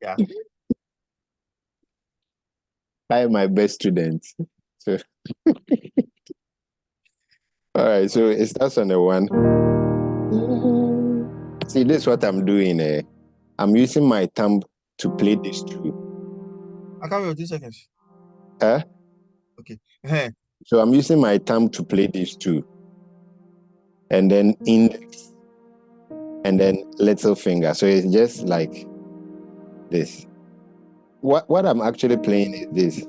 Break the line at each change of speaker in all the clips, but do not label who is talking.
Yeah.
I am my best student. So, all right. So it starts on the 1. See, this is what I'm doing. I'm using my thumb to play these 2.
I can't wait 2 seconds.
Huh?
Okay.
So I'm using my thumb to play these 2. And then index. And then little finger. So it's just like this. What I'm actually playing is this.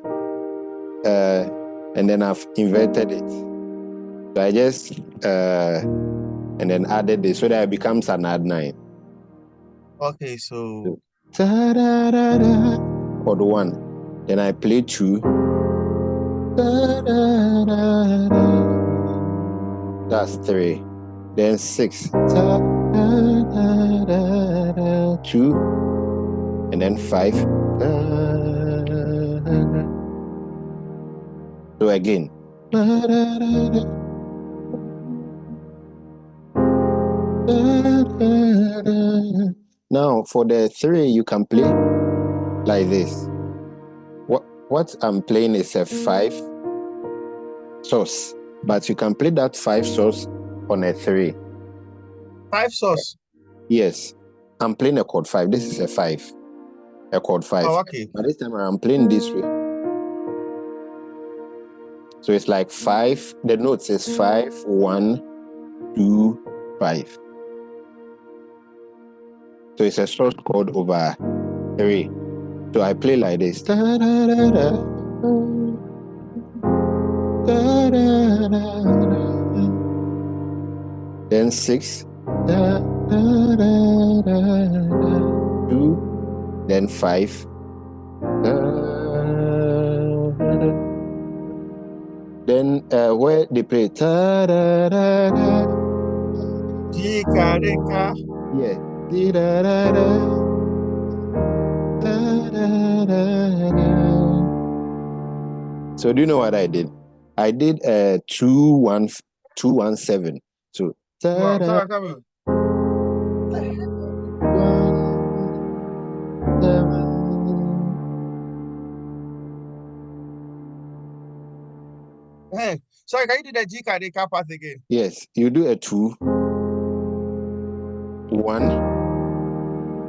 And then I've inverted it. So I just and then added this so that it becomes an add 9.
Okay, so
chord 1. Then I play 2. That's 3. Then 6. 2. And then 5. So again. Now for the 3, you can play like this. What I'm playing is a 5 source, but you can play that 5 source on a 3.
5 source.
Yes, I'm playing a chord 5. This is a 5, a chord 5.
Oh, okay.
But this time I'm playing this way. So it's like 5. The notes is 5, 1, 2, 5. So it's a source chord over 3. So I play like this. Then 6. 2. Then 5. Then where they play
Jika.
yeah. So do you know what I did? I did 2 1 2 1 7. So
Wow, sorry, come on.
1 7.
Hey, sorry, can you do the Jika part again?
Yes, you do a 2 1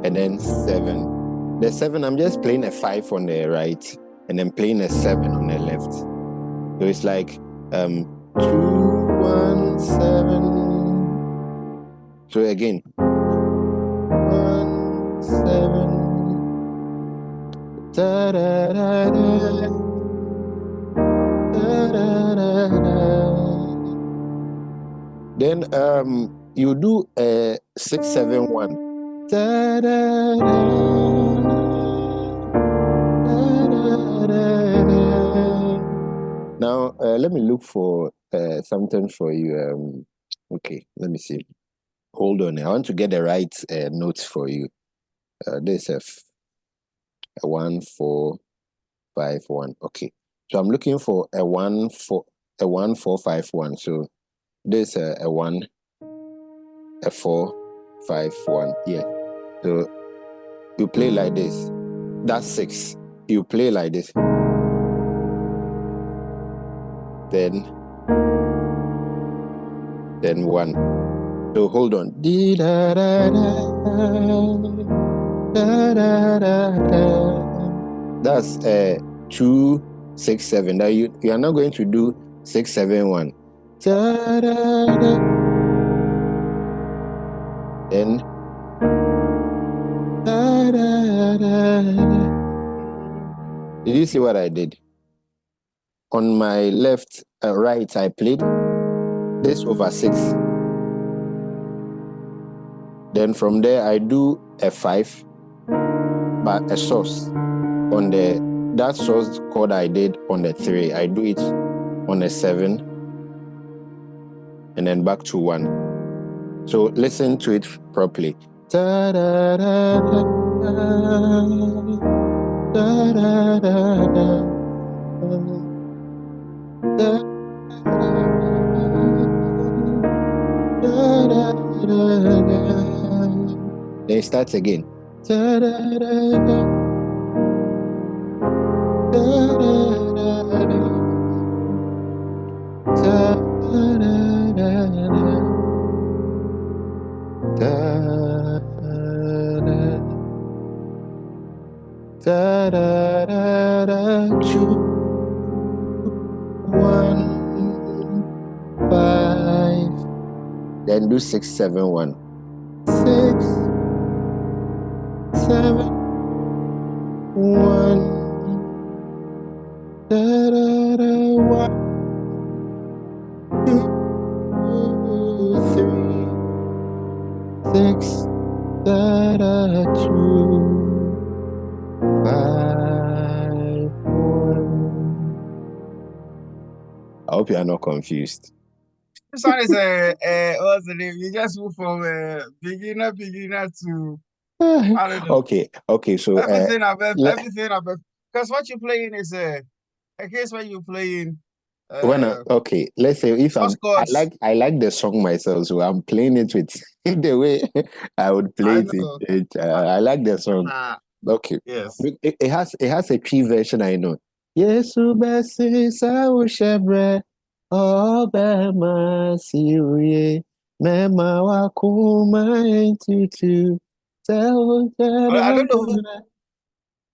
and then 7. The 7, I'm just playing a 5 on the right and then playing a 7 on the left. So it's like 2 1 7. So again 1 7. Then you do a 6 7 1. Now let me look for something for you. Okay, let me see. Hold on, I want to get the right notes for you. This is a 1 4 5 1. Okay, so I'm looking for a 1 4 5 1. So this is a 1 a 4 5 1. Yeah. So you play like this. That's 6. You play like this. Then 1. So hold on. That's 2 6 7. Now you are not going to do 6 7 1. Then did you see what I did? On my left, right, I played this over 6. Then from there, I do a 5, but a source on that source chord I did on the 3. I do it on a 7, and then back to 1. So listen to it properly. Then it starts again. Da da da da. Da da da da. Da da da da. Da da da da da. 2, 1, 5. Then do 6, 7, 1. 6, 7, 1. Da da da. 1, 2, 3, 6. Da da. 2, 5, 1. I hope you are not confused.
This one is what's the name? You just move from beginner to I don't know.
Okay. So le-
Everything above. Because what you're playing is a case when you're playing
let's say if
source chords.
I like the song myself, so I'm playing it with the way I would play
I
it.
know.
I like the song.
Uh,
Okay,
yes.
it has a tree version. I know. Yesu besi sawushebre obema siuye mema wakuma entutu.
But I don't know who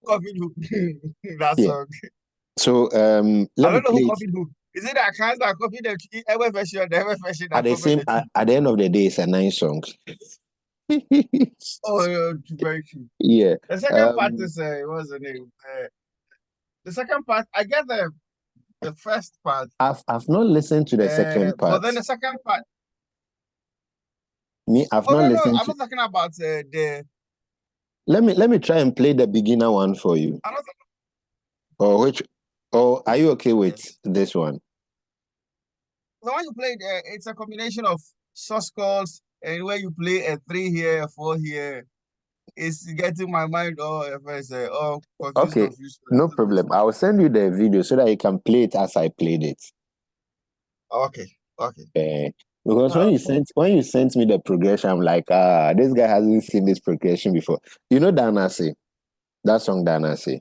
copied who that
Yeah.
song.
So
I
let me
don't know who
play it.
copied who. Is it that cans that copied the ever version, the ever version that copied the tree?
At the end of the day, it's a nice song.
Oh, yeah, very true.
Yeah.
The second part is what's the name? The second part, I get the first part.
I've not listened to the second
But
part.
then the second part.
Me, I've
Oh
not
no, no,
listened
I'm
to.
not talking about the.
Let me try and play the beginner one for you.
I'm not
Or which? Or are you okay with
yes.
this one?
The one you played, it's a combination of source chords and where you play a three here, a four here. It's getting my mind all
Okay,
confused. I
no
don't know which
problem.
one.
I'll send you the video so that you can play it as I played it.
Okay, okay.
Because when you sent me the progression, I'm like, this guy hasn't seen this progression before. You know Danasi, that song Danasi.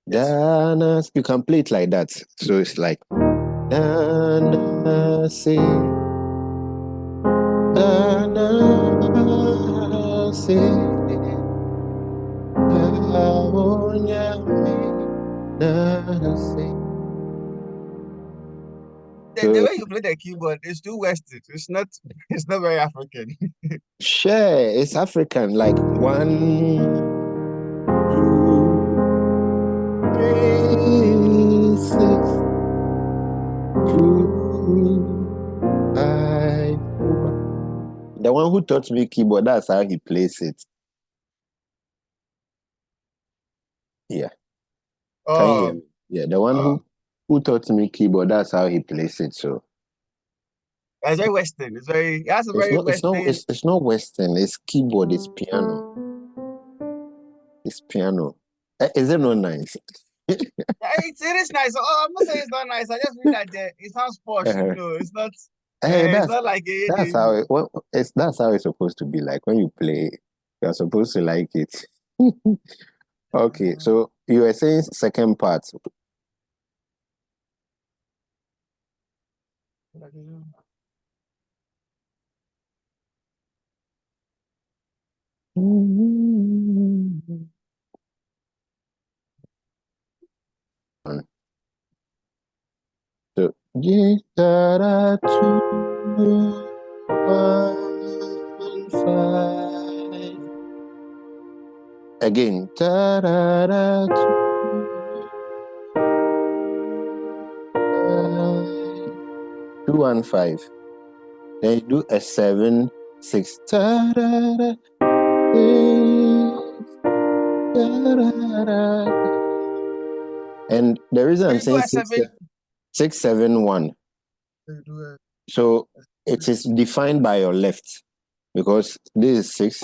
Yes.
Danasi, you can play it like that. So it's like Danasi, Danasi, Awonyame, Danasi.
The
So
way you play the keyboard is too Western. It's not. It's not very African.
share, it's African, like 1, 2, 3, 6, 2, 5, 1. The one who taught me keyboard, that's how he plays it. Yeah. Can you hear
Oh,
me? Yeah, the one
oh,
who taught me keyboard, that's how he plays it. So
it's very Western. It's very. It has a very Western.
it's not Western, it's keyboard, it's piano. It's piano. Is it not nice?
It is nice. Oh, I'm not saying it's not nice. I just mean that it sounds posh.
Uh,
It's not.
Hey,
It's not like
that's how it well, that's how it's supposed to be like when you play. You're supposed to like it. Okay, so you were saying second part. So da 2, 1, 5. Again, da 2, 5, 2, 1, 5. Then you do a 7, 6. Da 6, da. And the reason I'm
you do
saying
a 7.
6, 7, 1.
You do a
So it is defined by your left because this is 6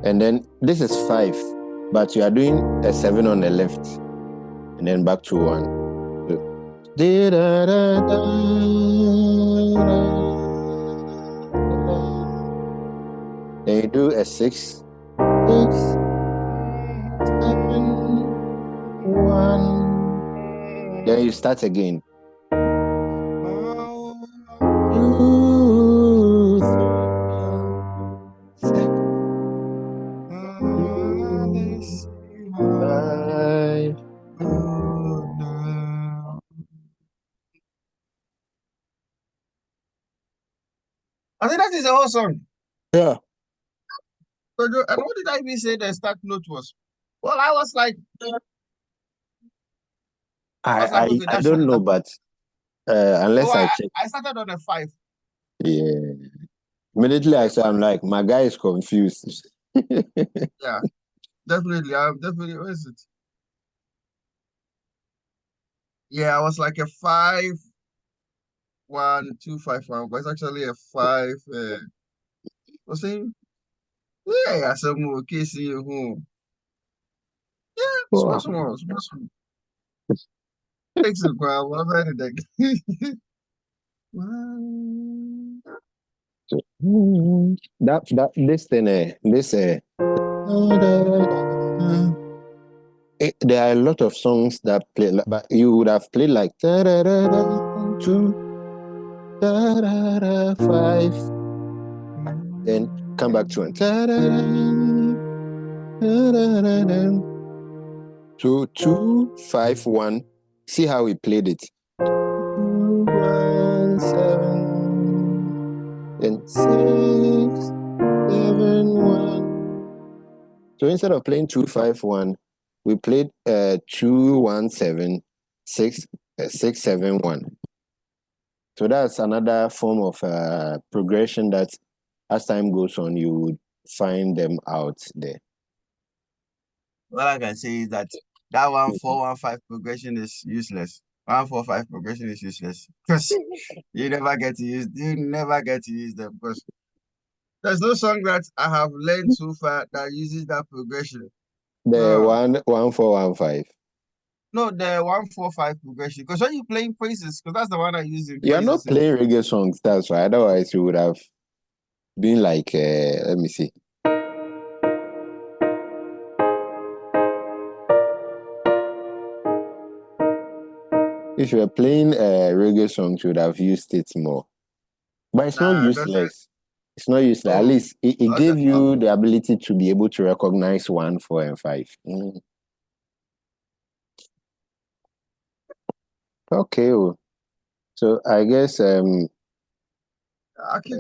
and then this is 5, but you are doing a 7 on the left and then back to 1. So, then you do a 6 6, 7, 1. Then you start again. 2, 3, 6, 5.
I think that is the whole song.
Yeah.
So, and what did I even say the start note was? Well, I was like, okay,
I
that should
don't
be
know,
that.
but
Oh,
unless I check.
I started on a 5.
Yeah. Immediately I saw, I'm like, my guy is confused.
Yeah, definitely. I'm definitely. What is it? Yeah, I was like a 5-1-2-5-1, but it's actually a 5. What's it? Yeah, some more Casey who. Yeah, small,
Wow.
small, small, small. Takes a while. What about it?
That this thing this there are a lot of songs that play, but you would have played like 2, 5, then come back to 1. 2, 5, 1. See how we played it. 2, 1, 7, then 6, 7, 1. So instead of playing 2-5-1, we played 2-1-7, 6-6-7-1. So that's another form of progression that, as time goes on, you would find them out there.
What I can say is that 1-4-1-5 progression is useless. 1-4-5 progression is useless because you never get to use them because there's no song that I have learned so far that uses that progression.
The
Uh,
1-4-1-5.
no, the 1-4-5 progression. Because when you playing praises, because that's the one I use in
You are not
praises.
playing reggae songs, that's why. Otherwise, you would have been like, let me see. If you were playing reggae songs, you would have used it more. But it's not
Nah, that's it.
useless. It's not useless. At
Oh,
least it
okay.
gave you the ability to be able to recognize 1, 4, and 5. Okay. So I guess
Okay.